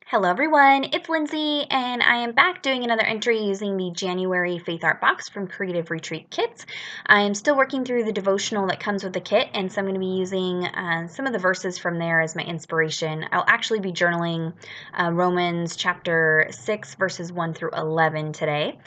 Hello everyone, it's Lindsay, and I am back doing another entry using the January Faith Art Box from Creative Retreat Kits. I am still working through the devotional that comes with the kit, and so I'm going to be using some of the verses from there as my inspiration. I'll actually be journaling Romans chapter 6, verses 1 through 11 today.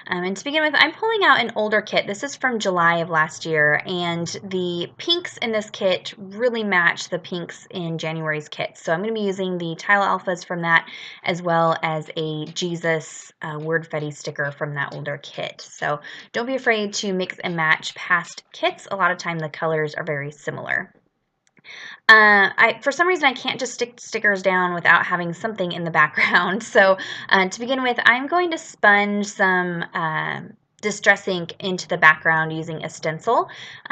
And to begin with, I'm pulling out an older kit. This is from July of last year, and the pinks in this kit really match the pinks in January's kit. So I'm going to be using the tile alphas from that, as well as a Jesus word fetty sticker from that older kit. So don't be afraid to mix and match past kits. A lot of time the colors are very similar. For some reason, I can't just stick stickers down without having something in the background. So to begin with, I'm going to sponge some distress ink into the background using a stencil.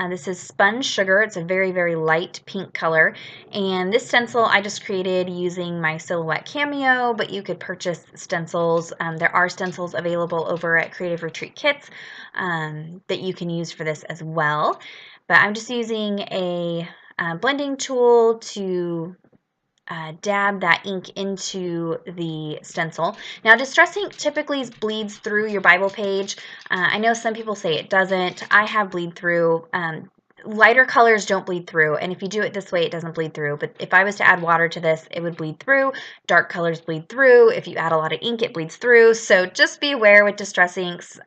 This is Spun Sugar. It's a very, very light pink color. And this stencil I just created using my Silhouette Cameo, but you could purchase stencils. There are stencils available over at Creative Retreat Kits that you can use for this as well. But I'm just using a blending tool to dab that ink into the stencil. Now, distress ink typically bleeds through your Bible page. I know some people say it doesn't. I have bleed through. Lighter colors don't bleed through, and if you do it this way, it doesn't bleed through. But if I was to add water to this, it would bleed through. Dark colors bleed through. If you add a lot of ink, it bleeds through. So just be aware with distress inks.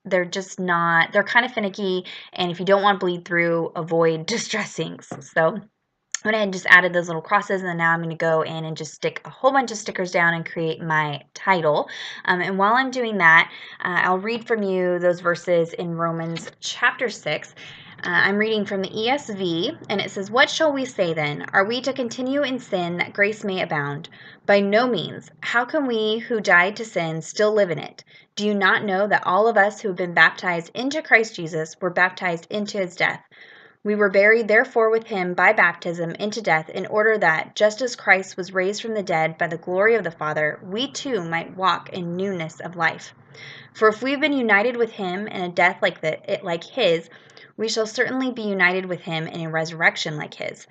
They're just not, they're kind of finicky, and if you don't want to bleed through, avoid distress inks. So I went ahead and just added those little crosses, and then now I'm going to go in and just stick a whole bunch of stickers down and create my title. And while I'm doing that, I'll read from you those verses in Romans chapter 6. I'm reading from the ESV, and it says, "What shall we say then? Are we to continue in sin that grace may abound? By no means. How can we who died to sin still live in it? Do you not know that all of us who have been baptized into Christ Jesus were baptized into his death? We were buried therefore with him by baptism into death, in order that, just as Christ was raised from the dead by the glory of the Father, we too might walk in newness of life. For if we have been united with him in a death like his, we shall certainly be united with him in a resurrection like his.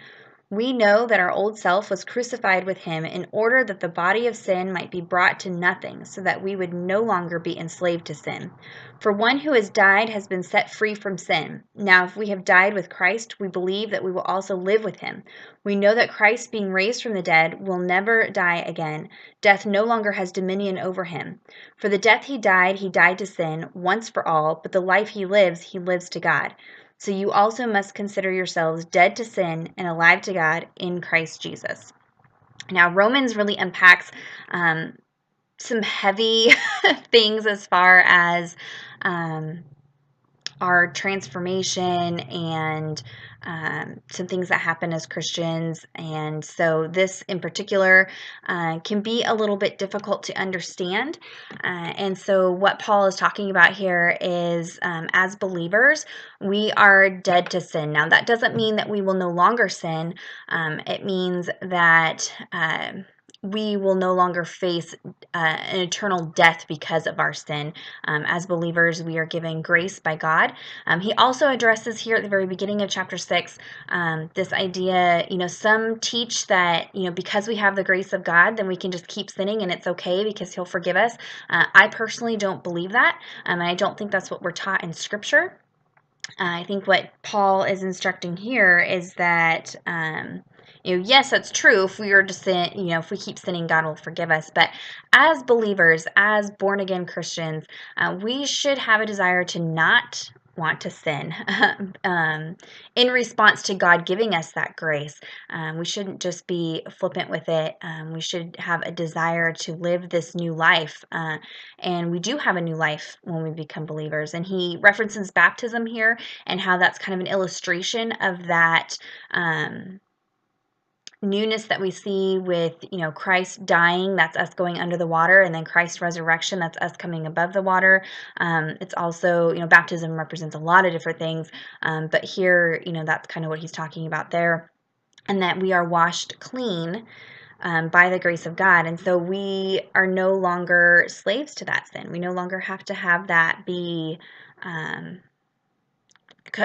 We know that our old self was crucified with him in order that the body of sin might be brought to nothing, so that we would no longer be enslaved to sin. For one who has died has been set free from sin. Now, if we have died with Christ, we believe that we will also live with him. We know that Christ, being raised from the dead, will never die again. Death no longer has dominion over him. For the death he died to sin once for all, but the life he lives to God. So you also must consider yourselves dead to sin and alive to God in Christ Jesus." Now, Romans really unpacks some heavy things as far as our transformation and some things that happen as Christians. And so this in particular can be a little bit difficult to understand. And so what Paul is talking about here is as believers, we are dead to sin. Now, that doesn't mean that we will no longer sin. It means that we will no longer face an eternal death because of our sin. As believers, we are given grace by God. He also addresses here at the very beginning of chapter 6 this idea, some teach that, because we have the grace of God, then we can just keep sinning and it's okay because he'll forgive us. I personally don't believe that, and I don't think that's what we're taught in Scripture. I think what Paul is instructing here is that yes, that's true. If we are to sin, if we keep sinning, God will forgive us. But as believers, as born again Christians, we should have a desire to not want to sin in response to God giving us that grace. We shouldn't just be flippant with it. We should have a desire to live this new life. And we do have a new life when we become believers. And he references baptism here and how that's kind of an illustration of that newness that we see with, Christ dying, that's us going under the water, and then Christ's resurrection, that's us coming above the water. It's also, baptism represents a lot of different things, but here, that's kind of what he's talking about there, and that we are washed clean by the grace of God, and so we are no longer slaves to that sin. We no longer have to have that be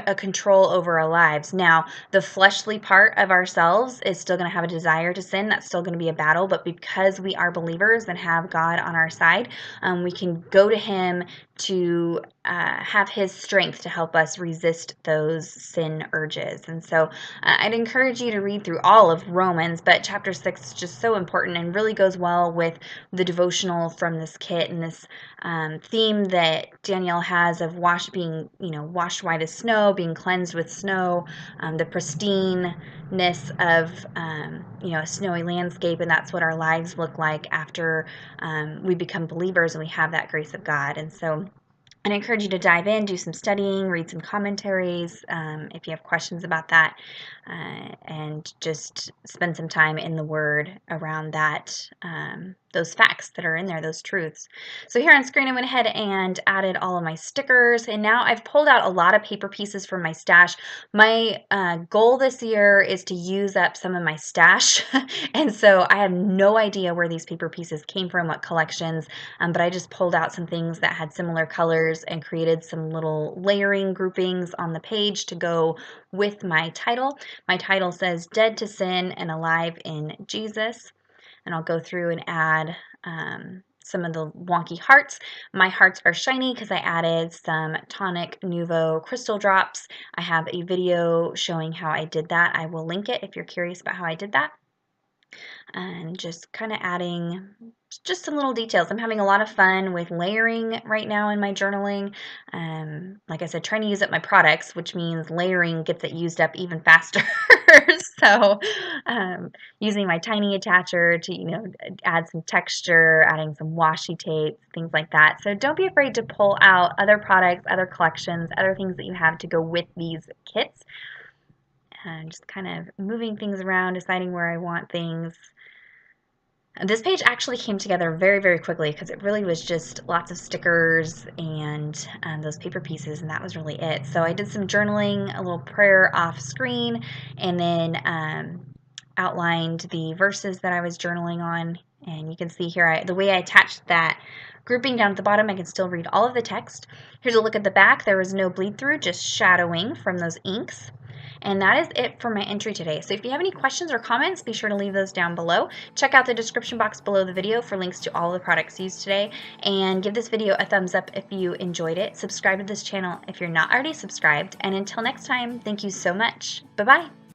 a control over our lives. Now, the fleshly part of ourselves is still going to have a desire to sin. That's still going to be a battle, but because we are believers and have God on our side, we can go to Him to have His strength to help us resist those sin urges. And so I'd encourage you to read through all of Romans, but chapter 6 is just so important and really goes well with the devotional from this kit and this theme that Danielle has of being washed white as snow, being cleansed with snow, the pristineness of a snowy landscape, and that's what our lives look like after we become believers and we have that grace of God. And so I'd encourage you to dive in, do some studying, read some commentaries if you have questions about that, and just spend some time in the Word around that, those facts that are in there, those truths. So here on screen, I went ahead and added all of my stickers, and now I've pulled out a lot of paper pieces from my stash. My goal this year is to use up some of my stash, and so I have no idea where these paper pieces came from, what collections, but I just pulled out some things that had similar colors and created some little layering groupings on the page to go with my title. My title says Dead to Sin and Alive in Jesus. And I'll go through and add some of the wonky hearts. My hearts are shiny because I added some Tonic Nouveau crystal drops. I have a video showing how I did that. I will link it if you're curious about how I did that. And just kind of adding just some little details. I'm having a lot of fun with layering right now in my journaling. Like I said, trying to use up my products, which means layering gets it used up even faster. So using my tiny attacher to, add some texture, adding some washi tape, things like that. So don't be afraid to pull out other products, other collections, other things that you have to go with these kits. And just kind of moving things around, deciding where I want things. This page actually came together very, very quickly because it really was just lots of stickers and those paper pieces, and that was really it. So I did some journaling, a little prayer off screen, and then outlined the verses that I was journaling on. And you can see here the way I attached that grouping down at the bottom, I can still read all of the text. Here's a look at the back. There was no bleed through, just shadowing from those inks. And that is it for my entry today. So if you have any questions or comments, be sure to leave those down below. Check out the description box below the video for links to all the products used today. And give this video a thumbs up if you enjoyed it. Subscribe to this channel if you're not already subscribed. And until next time, thank you so much. Bye-bye.